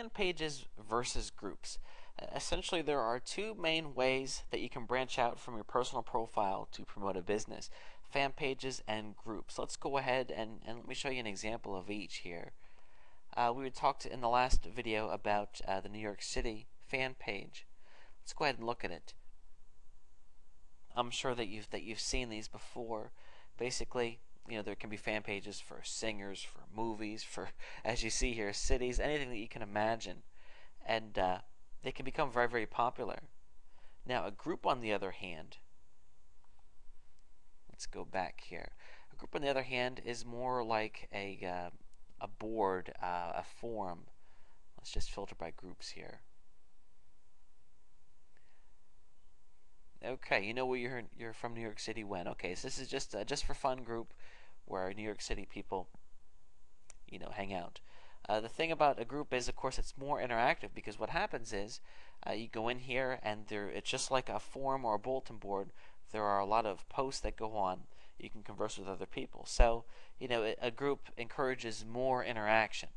fan pages versus groups. Essentially, there are two main ways that you can branch out from your personal profile to promote a business: fan pages and groups. Let's go ahead and let me show you an example of each here. We talked in the last video about the New York City fan page. Let's go ahead and look at it. I'm sure that you've seen these before. Basically, there can be fan pages for singers, for movies, for, as you see here, cities, anything that you can imagine, and they can become very, very popular. Now, a group, on the other hand, let's go back here. A group, on the other hand, is more like a board, a forum. Let's just filter by groups here. Okay, you know where you're from New York City when. Okay, so this is just for fun group where New York City people, hang out. The thing about a group is, of course, it's more interactive, because what happens is you go in here and it's just like a forum or a bulletin board. There are a lot of posts that go on. You can converse with other people. So, a group encourages more interaction.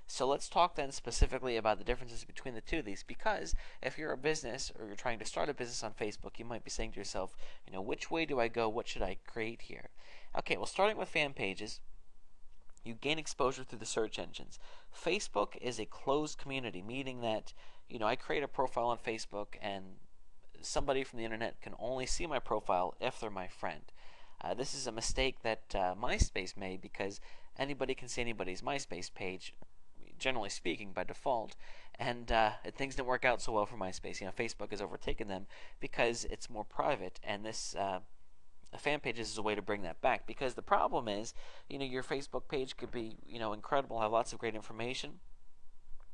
So let's talk then specifically about the differences between the two of these, because if you're a business or you're trying to start a business on Facebook, you might be saying to yourself, which way do I go? What should I create here? Okay, well, starting with fan pages, you gain exposure through the search engines. Facebook is a closed community, meaning that, I create a profile on Facebook and somebody from the internet can only see my profile if they're my friend. This is a mistake that MySpace made, because anybody can see anybody's MySpace page, generally speaking, by default, and things didn't work out so well for MySpace. Facebook has overtaken them because it's more private, and this fan pages is a way to bring that back. Because the problem is, your Facebook page could be, incredible, have lots of great information,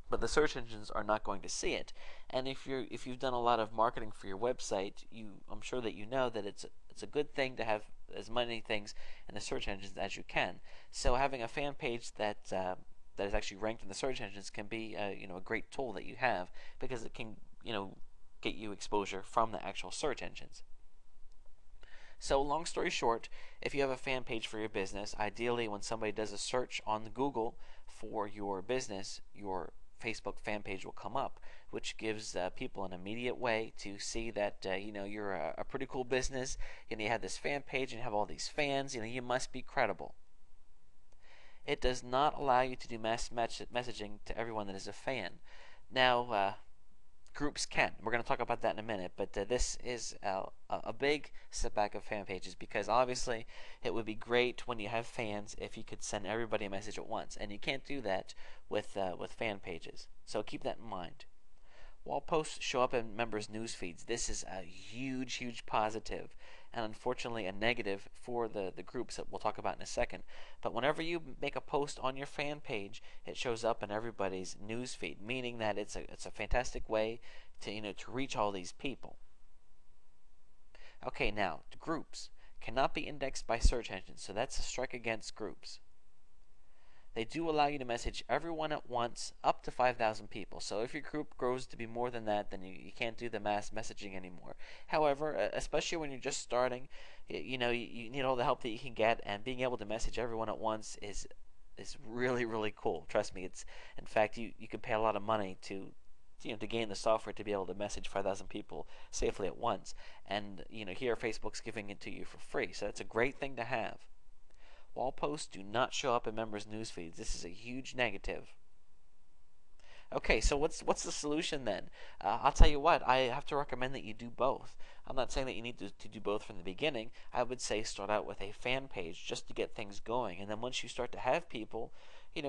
but the search engines are not going to see it. And if you've done a lot of marketing for your website, I'm sure that you know that it's a good thing to have as many things in the search engines as you can. So having a fan page that is actually ranked in the search engines can be a great tool that you have, because it can get you exposure from the actual search engines. So long story short, if you have a fan page for your business, ideally when somebody does a search on Google for your business, your Facebook fan page will come up, which gives people an immediate way to see that you're a pretty cool business, and you have this fan page and you have all these fans. You must be credible. It does not allow you to do mass messaging to everyone that is a fan. Now, groups can. We're going to talk about that in a minute, but this is a big setback of fan pages, because obviously it would be great when you have fans if you could send everybody a message at once, and you can't do that with fan pages. So keep that in mind. Wall posts show up in members' news feeds. This is a huge, huge positive, and unfortunately a negative for the groups that we'll talk about in a second. But whenever you make a post on your fan page, it shows up in everybody's news feed, meaning that it's a fantastic way to reach all these people. Okay, now groups cannot be indexed by search engines, so that's a strike against groups. They do allow you to message everyone at once, up to 5,000 people. So if your group grows to be more than that, then you can't do the mass messaging anymore. However, especially when you're just starting, you need all the help that you can get, and being able to message everyone at once is really, really cool. Trust me, in fact, you can pay a lot of money to gain the software to be able to message 5,000 people safely at once. And here Facebook's giving it to you for free, so that's a great thing to have. Wall posts do not show up in members' news feeds. This is a huge negative. Okay, so what's the solution then? I'll tell you what, I have to recommend that you do both. I'm not saying that you need to do both from the beginning. I would say start out with a fan page just to get things going, and then once you start to have people,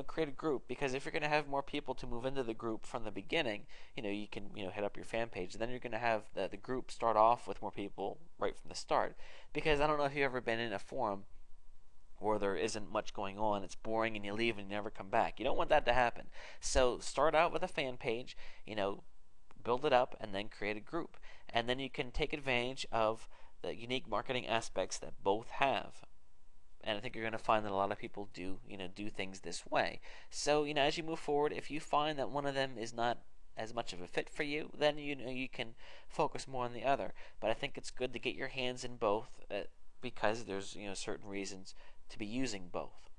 create a group, because if you're going to have more people to move into the group from the beginning, you can hit up your fan page. Then you're going to have the group start off with more people right from the start. Because I don't know if you've ever been in a forum where there isn't much going on, it's boring, and you leave and you never come back. You don't want that to happen. So start out with a fan page, build it up, and then create a group. And then you can take advantage of the unique marketing aspects that both have. And I think you're going to find that a lot of people do things this way. So, as you move forward, if you find that one of them is not as much of a fit for you, then you can focus more on the other. But I think it's good to get your hands in both, because there's certain reasons to be using both.